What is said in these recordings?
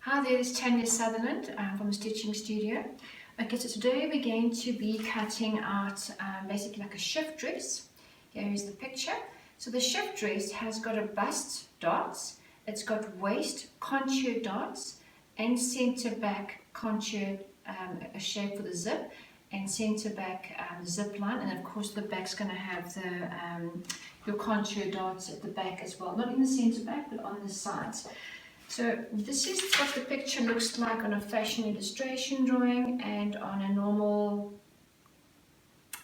Hi there, this is Tania Sutherland from the Stitching Studio. Okay, so today we're going to be cutting out basically like a shift dress. Here is the picture. So the shift dress has got a bust dots, it's got waist contour dots and centre back contour, a shape for the zip, and centre back zip line, and of course the back's going to have the your contour dots at the back as well, not in the centre back but on the sides. So this is what the picture looks like on a fashion illustration drawing and on a normal,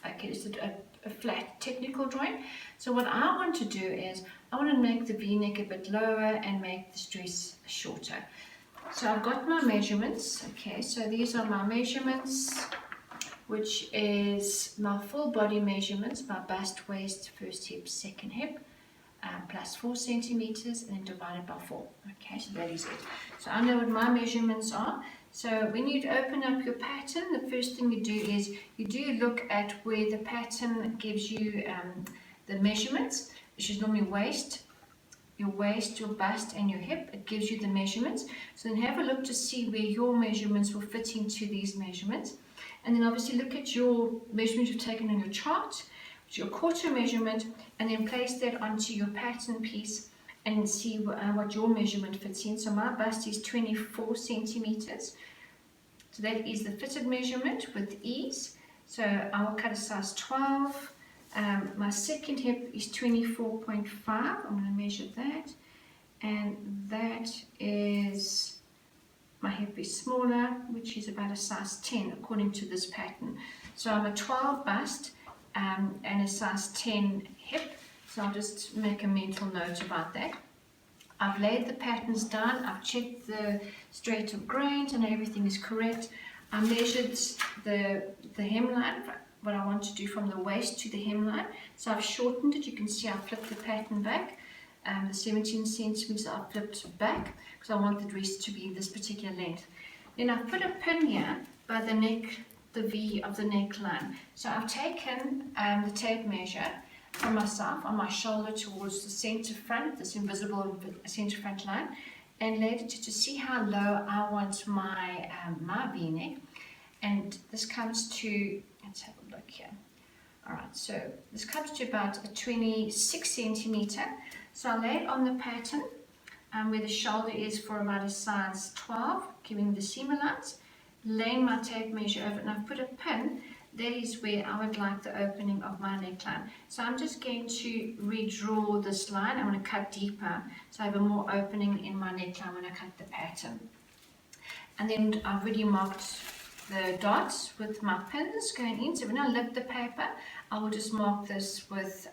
okay, just a flat technical drawing. So what I want to do is I want to make the v-neck a bit lower and make this dress shorter. So I've got my measurements. Okay, so these are my measurements, which is my full body measurements, my bust, waist, first hip, second hip. Plus 4 centimeters and then divided by 4. Okay, so that is it. So I know what my measurements are. So when you open up your pattern, the first thing you do is you do look at where the pattern gives you the measurements, which is normally waist, your bust and your hip. It gives you the measurements. So then have a look to see where your measurements will fit into these measurements. And then obviously look at your measurements you've taken on your chart, your quarter measurement, and then place that onto your pattern piece and see what your measurement fits in. So my bust is 24 centimeters. So that is the fitted measurement with ease. So I will cut a size 12. My second hip is 24.5. I'm going to measure that. And that is, my hip is smaller, which is about a size 10 according to this pattern. So I'm a 12 bust. And a size 10 hip, so I'll just make a mental note about that. I've laid the patterns down, I've checked the straight of grains and everything is correct. I measured the hemline, what I want to do from the waist to the hemline, so I've shortened it. You can see I've flipped the pattern back, the 17 centimeters I've flipped back because I want the dress to be this particular length. Then I've put a pin here by the neck, the V of the neckline. So I've taken the tape measure from myself on my shoulder towards the center front, this invisible center front line, and laid it to see how low I want my my V-neck. And this comes to, let's have a look here. All right, so this comes to about a 26 centimeter. So I lay it on the pattern where the shoulder is for about a size 12, giving the seam allowance. Laying my tape measure over, and I've put a pin. That is where I would like the opening of my neckline. So I'm just going to redraw this line. I want to cut deeper so I have a more opening in my neckline when I cut the pattern. And then I've already marked the dots with my pins going in. So when I lift the paper, I will just mark this with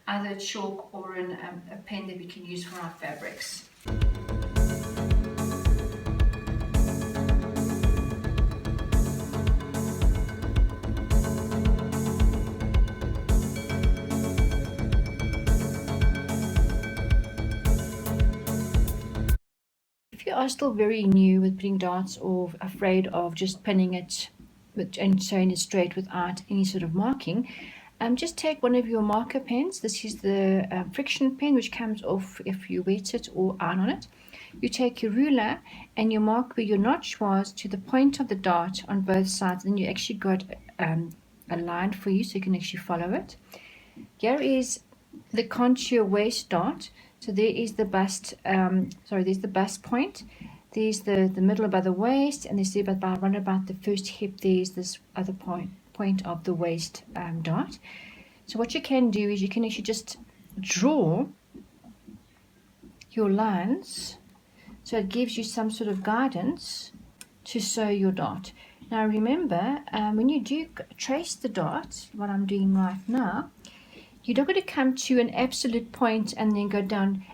either chalk or a pen that we can use for our fabrics. If you are still very new with putting dots or afraid of just pinning it and sewing it straight without any sort of marking, just take one of your marker pens. This is the friction pen, which comes off if you wet it or iron on it. You take your ruler and you mark where your notch was to the point of the dot on both sides, and you actually got a line for you so you can actually follow it. Here is the contour waist dot. So there is the bust, there's the bust point, there's the middle above the waist, and there's around about the first hip, there's this other point of the waist dot. So what you can do is you can actually just draw your lines, so it gives you some sort of guidance to sew your dot. Now remember, when you do trace the dot, what I'm doing right now, you're not going to come to an absolute point and then go down.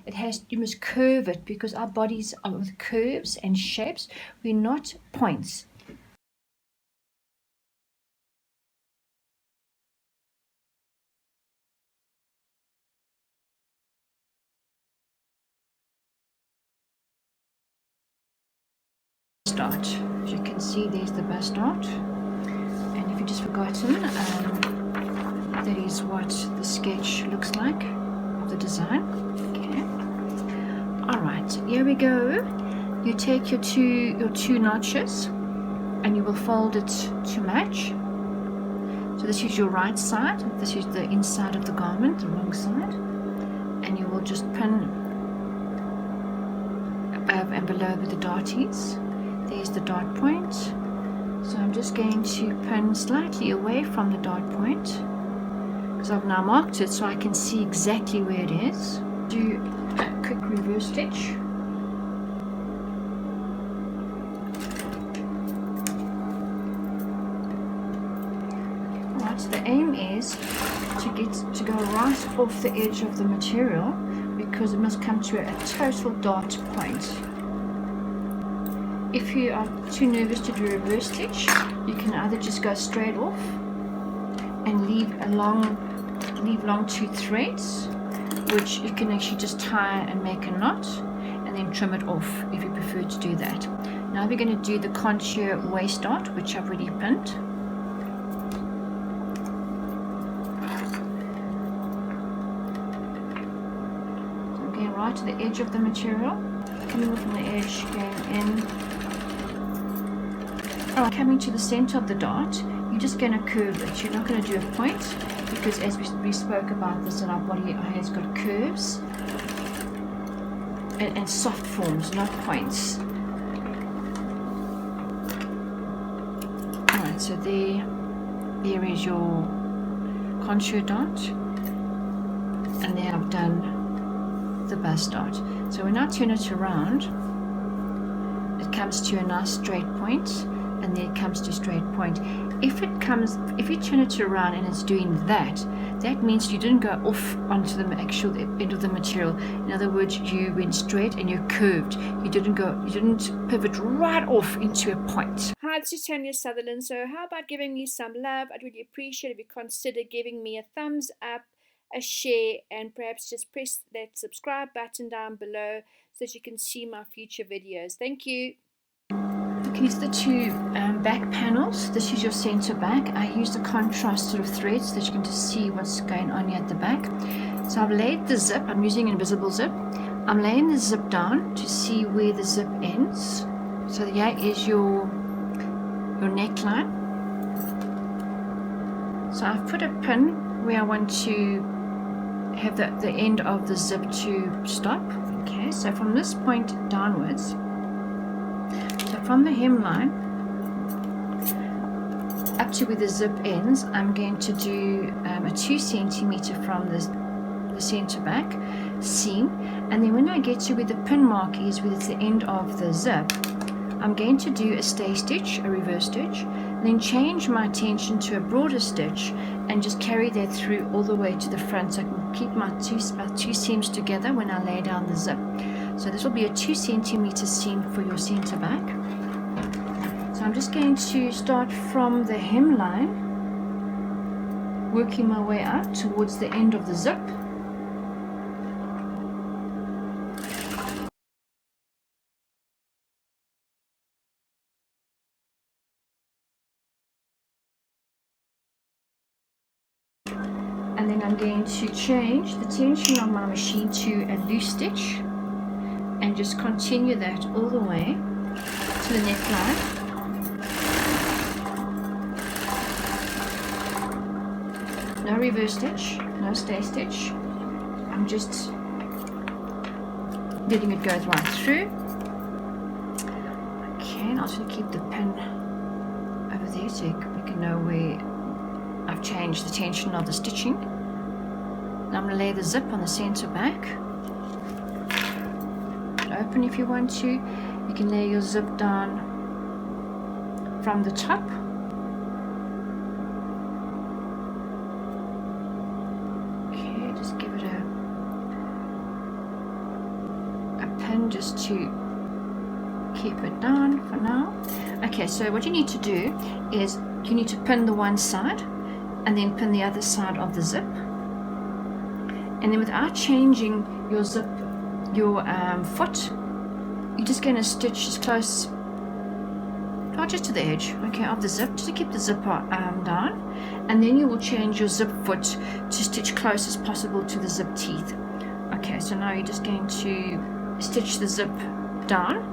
You must curve it, because our bodies are with curves and shapes. We're not points. Dot. As you can see, there's the bust dot. And if you've just forgotten, that is what the sketch looks like of the design. Okay. All right, here we go. you take your two notches and you will fold it to match. So this is your right side, this is the inside of the garment, the wrong side, and you will just pin above and below with the darties. There's the dart point. So I'm just going to pin slightly away from the dart point because I've now marked it so I can see exactly where it is. Do a quick reverse stitch. Right, the aim is to go right off the edge of the material because it must come to a total dart point. If you are too nervous to do a reverse stitch, you can either just go straight off and leave long two threads, which you can actually just tie and make a knot and then trim it off if you prefer to do that. Now we're going to do the contour waist dart, which I've already pinned. So I'm going right to the edge of the material, coming from the edge, going in. Coming to the center of the dart, you're just going to curve it. You're not going to do a point because, as we spoke about this, that our body has got curves and soft forms, not points. Alright, so there is your contour dart, and there I've done the bust dart. So when I turn it around, it comes to a nice straight point, and then it comes to straight point. If you turn it around and it's doing that, that means you didn't go off onto the actual end of the material. In other words, you went straight and you curved. You didn't pivot right off into a point. Hi, this is Tania Sutherland. So how about giving me some love? I'd really appreciate if you consider giving me a thumbs up, a share, and perhaps just press that subscribe button down below so that you can see my future videos. Thank you. These are the two back panels. This is your center back. I use the contrast sort of threads so that you can just see what's going on here at the back. So I've laid the zip. I'm using invisible zip. I'm laying the zip down to see where the zip ends. So here is your neckline. So I've put a pin where I want to have the end of the zip to stop. Okay, so from this point downwards, so from the hemline up to where the zip ends, I'm going to do a 2 centimeter from the center back seam, and then when I get to where the pin mark is, where it's the end of the zip, I'm going to do a stay stitch, a reverse stitch, then change my tension to a broader stitch and just carry that through all the way to the front so I can keep my two seams together when I lay down the zip. So this will be a 2 centimeter seam for your center back. So I'm just going to start from the hemline, working my way up towards the end of the zip. And then I'm going to change the tension on my machine to a loose stitch and just continue that all the way to the neckline. No reverse stitch, no stay stitch. I'm just letting it go right through. Okay, and I'll just keep the pin over there so we can know where I've changed the tension of the stitching. Now I'm going to lay the zip on the center back. Open if you want to. You can lay your zip down from the top. Okay, just give it a pin just to keep it down for now. Okay, so what you need to do is you need to pin the one side and then pin the other side of the zip, and then without changing your zip, your foot, you're just going to stitch as close, just to the edge, okay, of the zip, just to keep the zip down, and then you will change your zip foot to stitch close as possible to the zip teeth. Okay, so now you're just going to stitch the zip down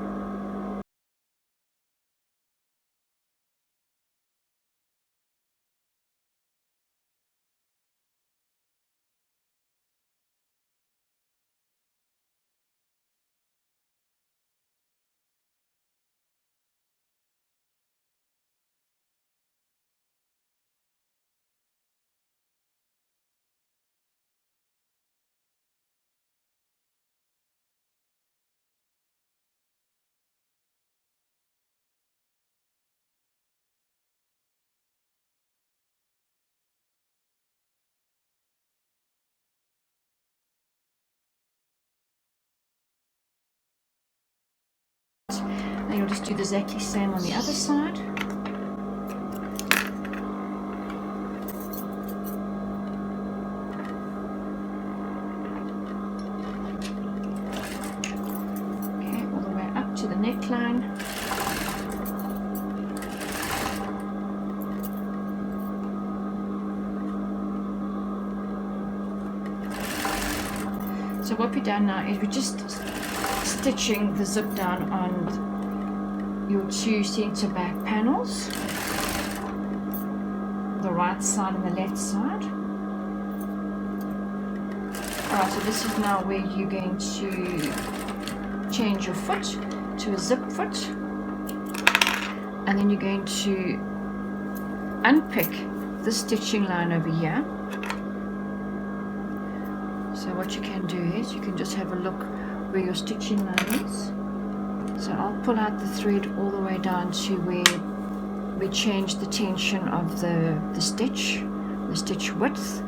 just do the exactly same on the other side. Okay, all the way up to the neckline. So what we've done now is we're just stitching the zip down on your two center back panels, the right side and the left side. Alright, so this is now where you're going to change your foot to a zip foot, and then you're going to unpick the stitching line over here. So what you can do is you can just have a look where your stitching line is. So I'll pull out the thread all the way down to where we change the tension of the stitch width.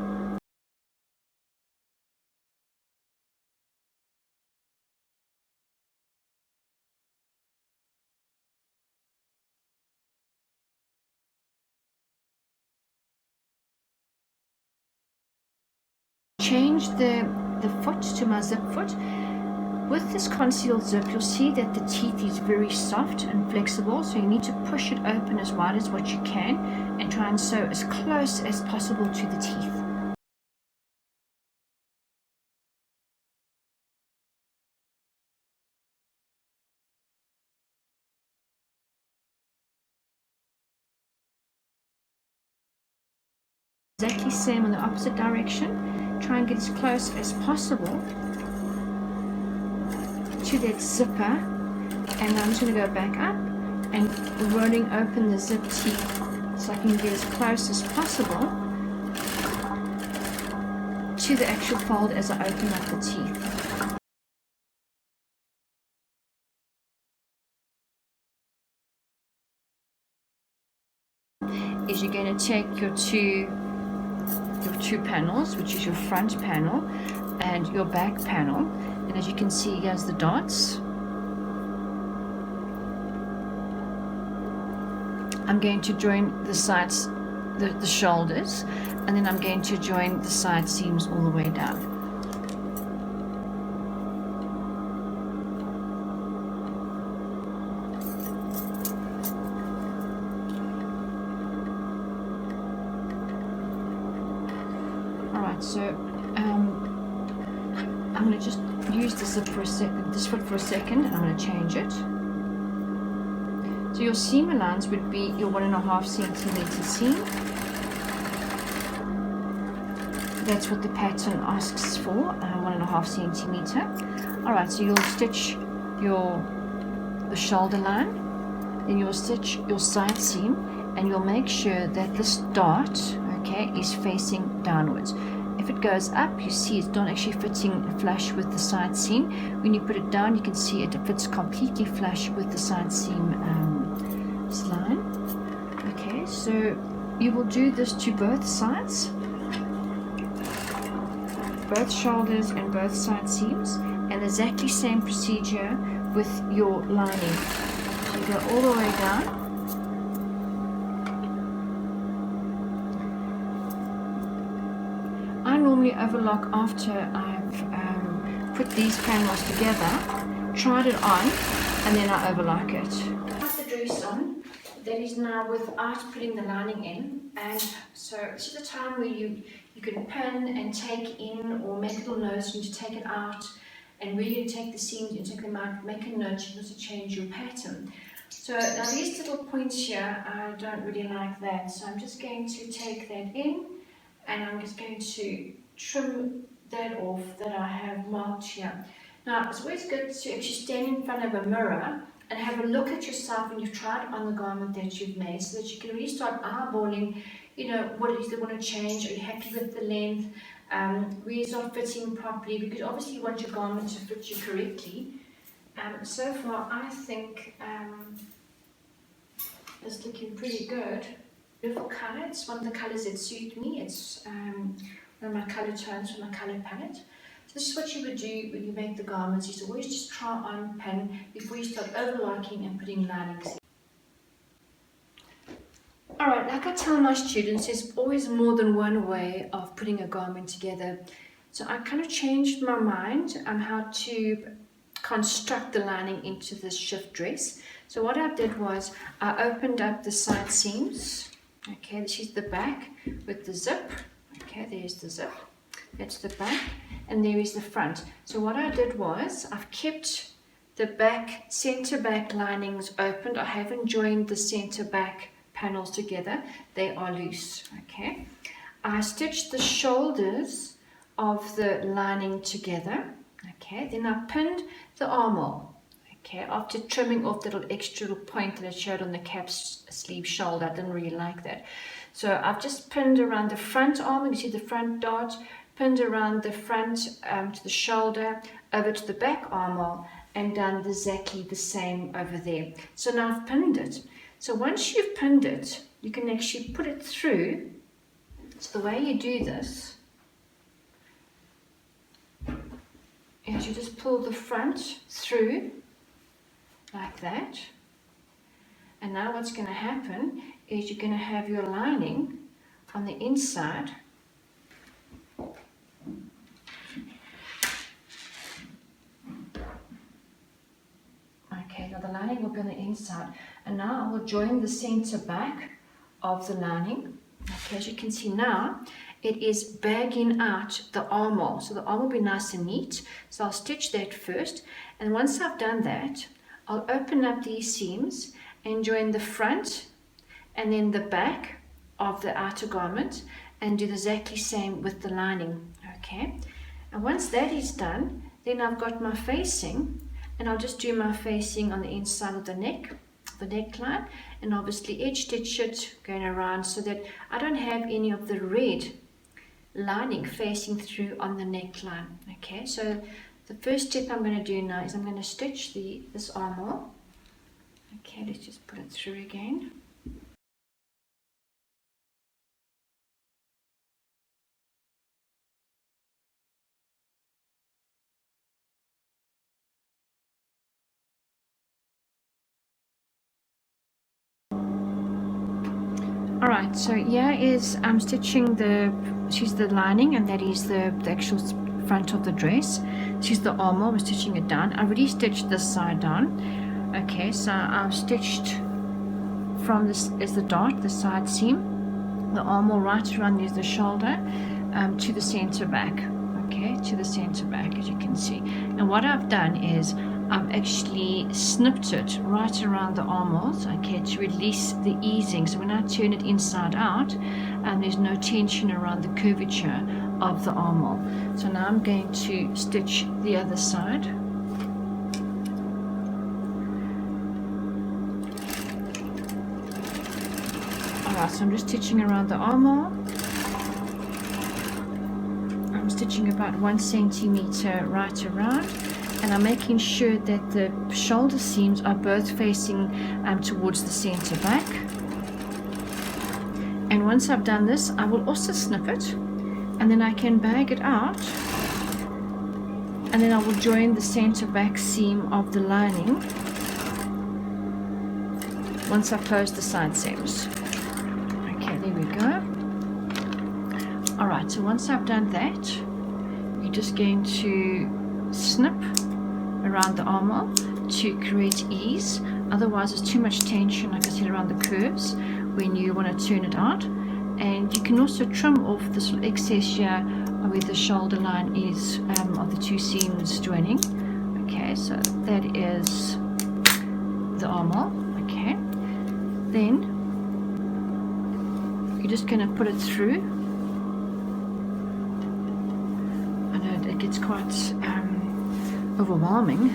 Change the foot to my zip foot. With this concealed zip, you'll see that the teeth is very soft and flexible, so you need to push it open as wide as what you can and try and sew as close as possible to the teeth. Exactly same in the opposite direction. Try and get as close as possible to that zipper, and I'm just going to go back up and rolling open the zip teeth so I can get as close as possible to the actual fold as I open up the teeth. Is you're going to take your two panels, which is your front panel and your back panel, and as you can see, here's the dots. I'm going to join the sides, the shoulders, and then I'm going to join the side seams all the way down. Alright, so I'm going to just use this foot for a second, and I'm going to change it. So your seam allowance would be your 1.5 centimeter seam. That's what the pattern asks for, 1.5 centimeter. Alright, so you'll stitch the shoulder line, then you'll stitch your side seam, and you'll make sure that this dart, okay, is facing downwards. If it goes up, you see it's not actually fitting flush with the side seam. When you put it down, you can see it fits completely flush with the side seam line. Okay, so you will do this to both sides, both shoulders and both side seams, and exactly same procedure with your lining. So you go all the way down. I normally overlock after I've put these panels together, tried it on, and then I overlock it. Put the dress on. That is now without putting the lining in, and so this is the time where you can pin and take in or make little notes. You need to take it out and really take the seams and take them out, make a note. You can also change your pattern. So now these little points here, I don't really like that, so I'm just going to take that in, and I'm just going to trim that off that I have marked here. Now it's always good to actually stand in front of a mirror and have a look at yourself when you've tried on the garment that you've made, so that you can really start eyeballing, you know, what it is they want to change. Are you happy with the length? Where it's not fitting properly, because obviously you want your garment to fit you correctly. So far I think it's looking pretty good. Beautiful colour. It's one of the colours that suit me. It's one of my colour tones from my colour palette. So This is what you would do when you make the garments. You always just try on pin before you start overlocking and putting linings. Alright, like I tell my students, there's always more than one way of putting a garment together. So I kind of changed my mind on how to construct the lining into this shift dress. So what I did was I opened up the side seams. Okay, this is the back with the zip. Okay, there's the zip. That's the back, and there is the front. So what I did was I've kept the back, center back linings opened. I haven't joined the center back panels together. They are loose. Okay, I stitched the shoulders of the lining together. Okay, then I pinned the armhole. Okay, after trimming off the little extra little point that I showed on the cap sleeve shoulder. I didn't really like that. So I've just pinned around the front arm. You see the front dart, pinned around the front to the shoulder, over to the back armhole, and done exactly the same over there. So now I've pinned it. So once you've pinned it, you can actually put it through. So the way you do this is you just pull the front through like that. And now what's going to happen is you're going to have your lining on the inside. Okay, now the lining will be on the inside, and now I will join the center back of the lining. Okay, as you can see now, it is bagging out the armhole, so the arm will be nice and neat. So I'll stitch that first, and once I've done that, I'll open up these seams and join the front and then the back of the outer garment and do the exactly same with the lining. Okay, and once that is done, then I've got my facing, and I'll just do my facing on the inside of the neck, the neckline, and obviously edge stitch it going around so that I don't have any of the red lining facing through on the neckline. Okay, so the first step I'm going to do now is I'm going to stitch this armhole. Okay, let's just put it through again. Alright, so here is I'm stitching she's the lining, and that is the actual front of the dress. She's the armhole, we're stitching it down. I already stitched this side down. Okay, so I've stitched from this is the dart, the side seam, the armhole right around there's the shoulder, to the center back. Okay, to the center back, as you can see. And what I've done is I've actually snipped it right around the armholes, okay, to release the easing. So when I turn it inside out, there's no tension around the curvature of the armhole. So now I'm going to stitch the other side. Alright, so I'm just stitching around the armhole. I'm stitching about 1 centimeter right around. And I'm making sure that the shoulder seams are both facing towards the center back. And once I've done this, I will also snip it, and then I can bag it out, and then I will join the center back seam of the lining once I've closed the side seams. Okay, there we go. Alright, so once I've done that, you're just going to snip around the armhole to create ease. Otherwise there's too much tension, like I said, around the curves when you want to turn it out. And you can also trim off this little excess here where the shoulder line is of the two seams joining. Okay, so that is the armhole. Okay, then you're just going to put it through. I know it gets quite overwhelming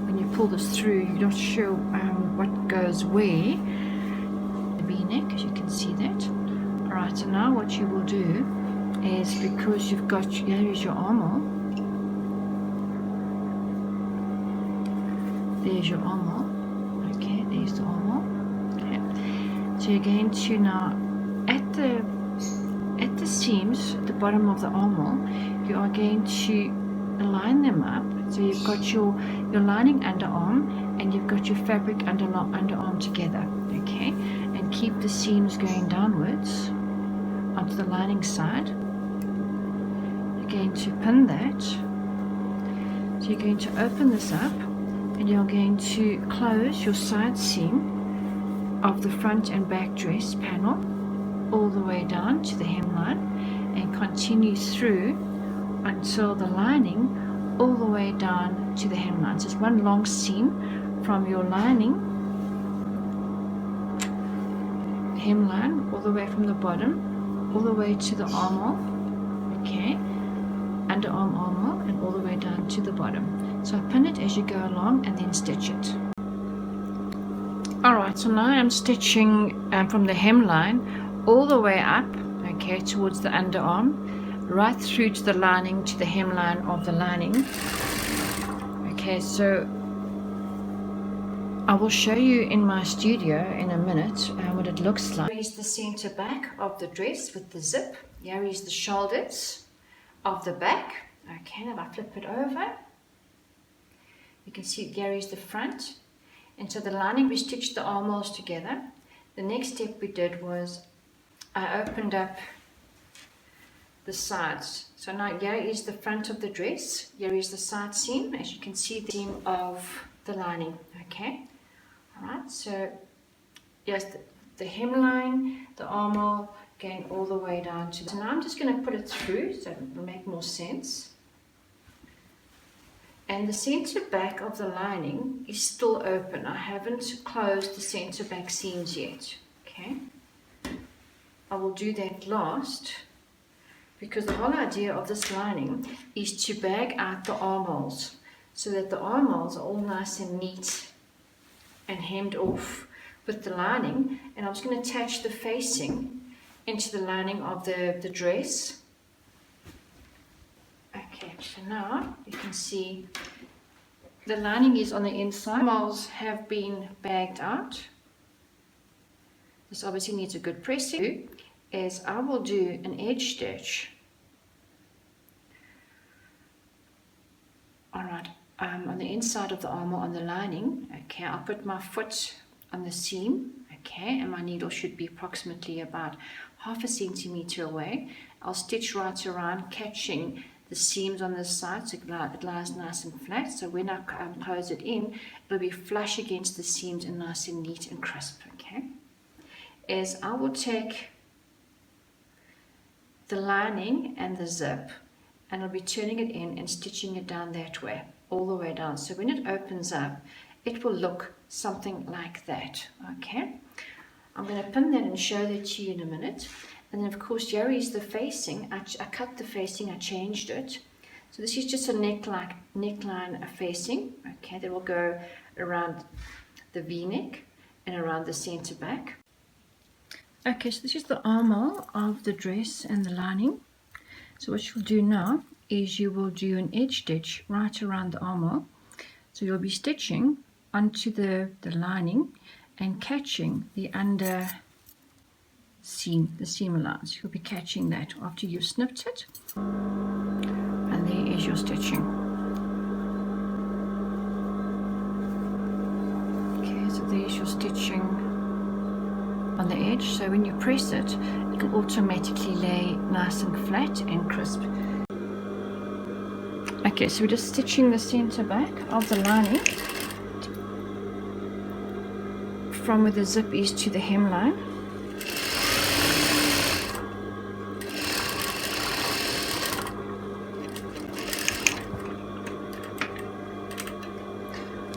when you pull this through. You're not sure what goes where. The V-neck, as you can see that. Alright, so now what you will do is, because you've got, here is your armhole, there's your armhole. Okay, there's the armhole. Okay, so you're going to now, at the at the seams at the bottom of the armhole, you are going to line them up. So you've got your lining underarm and you've got your fabric underarm together, okay? And keep the seams going downwards onto the lining side. You're going to pin that. So you're going to open this up and you're going to close your side seam of the front and back dress panel all the way down to the hemline and continue through until the lining all the way down to the hemline. So it's one long seam from your lining hemline all the way from the bottom all the way to the armhole, okay, underarm armhole, and all the way down to the bottom. So pin it as you go along and then stitch it. Alright, so now I'm stitching from the hemline all the way up, okay, towards the underarm, right through to the lining, to the hemline of the lining. Okay, so I will show you in my studio in a minute what it looks like. Here is the center back of the dress with the zip. Here is the shoulders of the back. Okay, now if I flip it over, you can see here is the front. And so the lining, we stitched the armholes together. The next step we did was I opened up the sides. So now here is the front of the dress. Here is the side seam. As you can see, the seam of the lining. Okay. All right. So here's the hemline, the armhole, going all the way down to. So now I'm just going to put it through so it will make more sense. And the center back of the lining is still open. I haven't closed the center back seams yet. Okay. I will do that last, because the whole idea of this lining is to bag out the armholes so that the armholes are all nice and neat and hemmed off with the lining. And I'm just going to attach the facing into the lining of the dress. Okay, so now you can see the lining is on the inside. Armholes have been bagged out. This obviously needs a good pressing. Is I will do an edge stitch. Alright, on the inside of the armhole on the lining. Okay, I'll put my foot on the seam. Okay, and my needle should be approximately about 1/2 centimeter away. I'll stitch right around, catching the seams on this side so it lies nice and flat. So when I close it in, it'll be flush against the seams and nice and neat and crisp. Okay, as I will take the lining and the zip and I'll be turning it in and stitching it down that way, all the way down. So when it opens up, it will look something like that. Okay, I'm going to pin that and show that to you in a minute. And then of course here is the facing. I cut the facing, I changed it. So this is just a neckline facing. Okay, that will go around the V-neck and around the center back. Okay, so this is the armhole of the dress and the lining. So what you'll do now is you will do an edge stitch right around the armhole. So you'll be stitching onto the lining and catching the under seam, the seam allowance. You'll be catching that after you've snipped it. And there is your stitching. Okay, so there's your stitching on the edge. So when you press it, it will automatically lay nice and flat and crisp. Okay, so we're just stitching the center back of the lining from where the zip is to the hemline.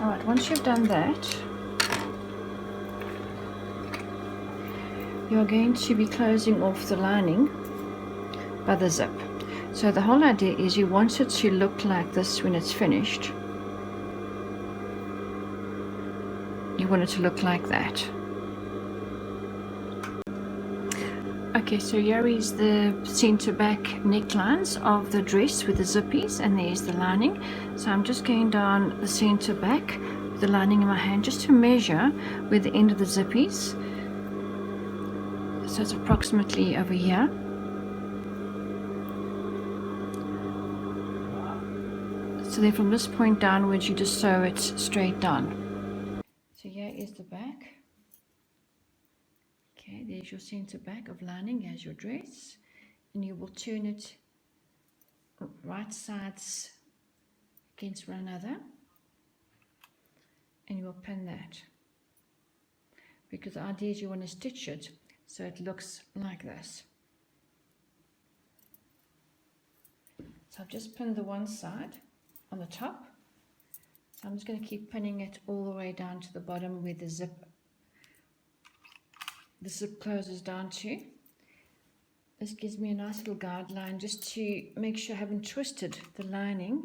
Alright, once you've done that, you're going to be closing off the lining by the zip. So the whole idea is you want it to look like this when it's finished. You want it to look like that. Okay, so here is the center back necklines of the dress with the zippies, and there's the lining. So I'm just going down the center back with the lining in my hand just to measure where the end of the zippies. So it's approximately over here. So then from this point downwards, you just sew it straight down. So here is the back. Okay, there's your center back of lining as your dress, and you will turn it right sides against one another, and you will pin that, because the idea is you want to stitch it so it looks like this. So I've just pinned the one side on the top, so I'm just going to keep pinning it all the way down to the bottom where the zip closes down to. This gives me a nice little guideline just to make sure I haven't twisted the lining.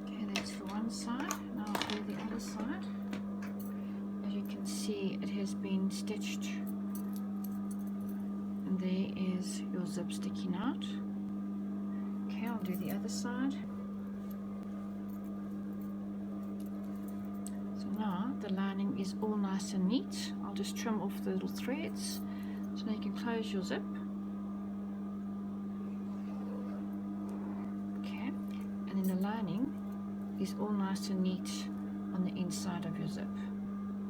Okay, that's for one side. Now I'll do the other side. As you can see, it has been stitched, and there is your zip sticking out. Okay, I'll do the other side. So now the lining is all nice and neat. I'll just trim off the little threads so now you can close your zip. Okay, and then the lining is all nice and neat on the inside of your zip.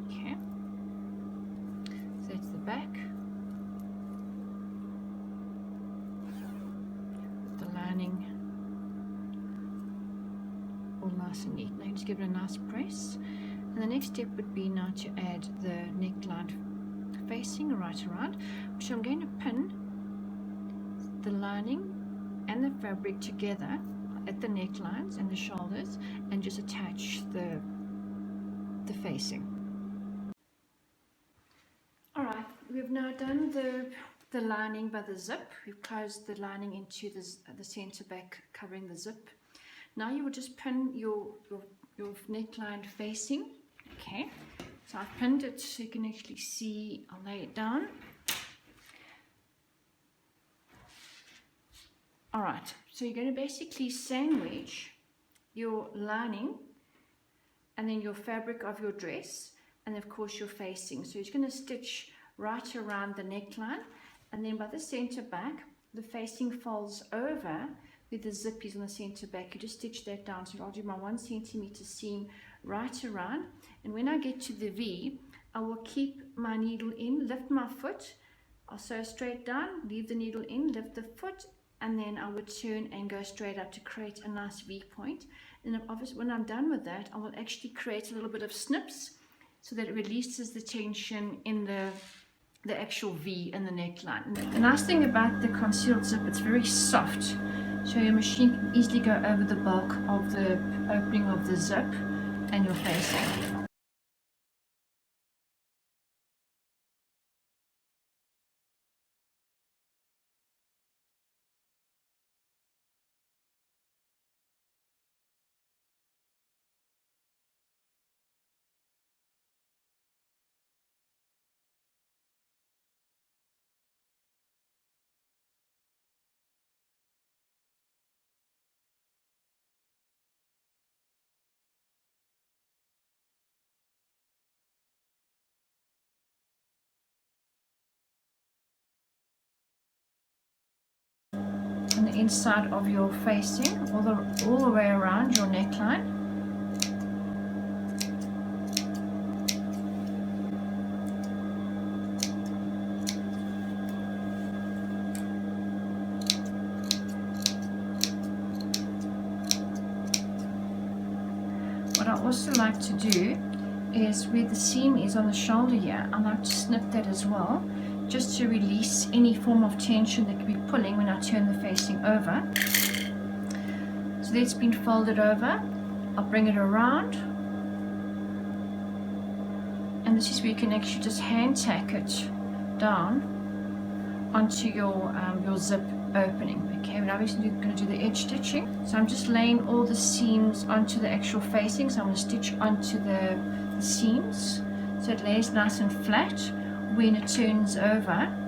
Okay, so that's the back. The lining all nice and neat. Now you just give it a nice press, and the next step would be now to add the neckline facing right around, which I'm going to pin the lining and the fabric together at the necklines and the shoulders, and just attach the facing. Alright, we've now done the lining by the zip. We've closed the lining into the center back covering the zip. Now you will just pin your neckline facing. Okay, so I've pinned it so you can actually see. I'll lay it down. Alright, so you're going to basically sandwich your lining and then your fabric of your dress, and of course your facing. So you're going to stitch right around the neckline, and then by the center back, the facing folds over with the zip is on the center back. You just stitch that down. So I'll do my 1 centimeter seam right around, and when I get to the V, I will keep my needle in, lift my foot, I'll sew straight down, leave the needle in, lift the foot, and then I would turn and go straight up to create a nice V point. And obviously when I'm done with that, I will actually create a little bit of snips so that it releases the tension in the actual V in the neckline. The nice thing about the concealed zip, it's very soft, so your machine can easily go over the bulk of the opening of the zip and your facing. On the inside of your facing, all the way around your neckline. also like to do is where the seam is on the shoulder here, I like to snip that as well, just to release any form of tension that could be pulling when I turn the facing over. So that's been folded over. I'll bring it around, and this is where you can actually just hand tack it down onto your zip opening. Okay, we're obviously going to do the edge stitching. So I'm just laying all the seams onto the actual facing. So I'm going to stitch onto the seams so it lays nice and flat when it turns over.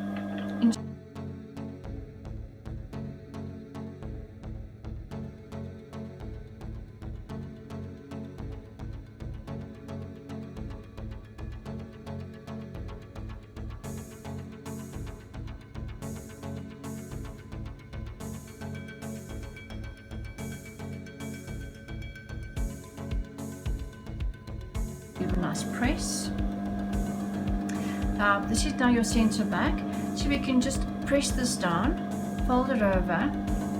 Give a nice press. This is now your center back, so we can just press this down, fold it over,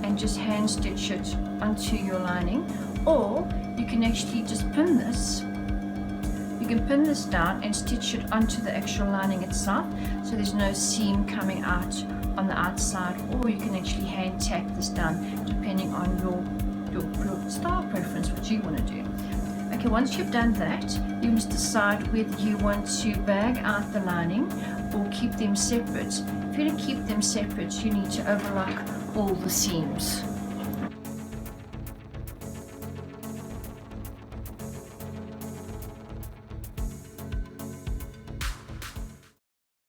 and just hand stitch it onto your lining, or you can actually just pin this. You can pin this down and stitch it onto the actual lining itself, so there's no seam coming out on the outside, or you can actually hand tack this down depending on your style preference, what you want to do. Okay, once you've done that, you must decide whether you want to bag out the lining or keep them separate. If you want to keep them separate, you need to overlock all the seams.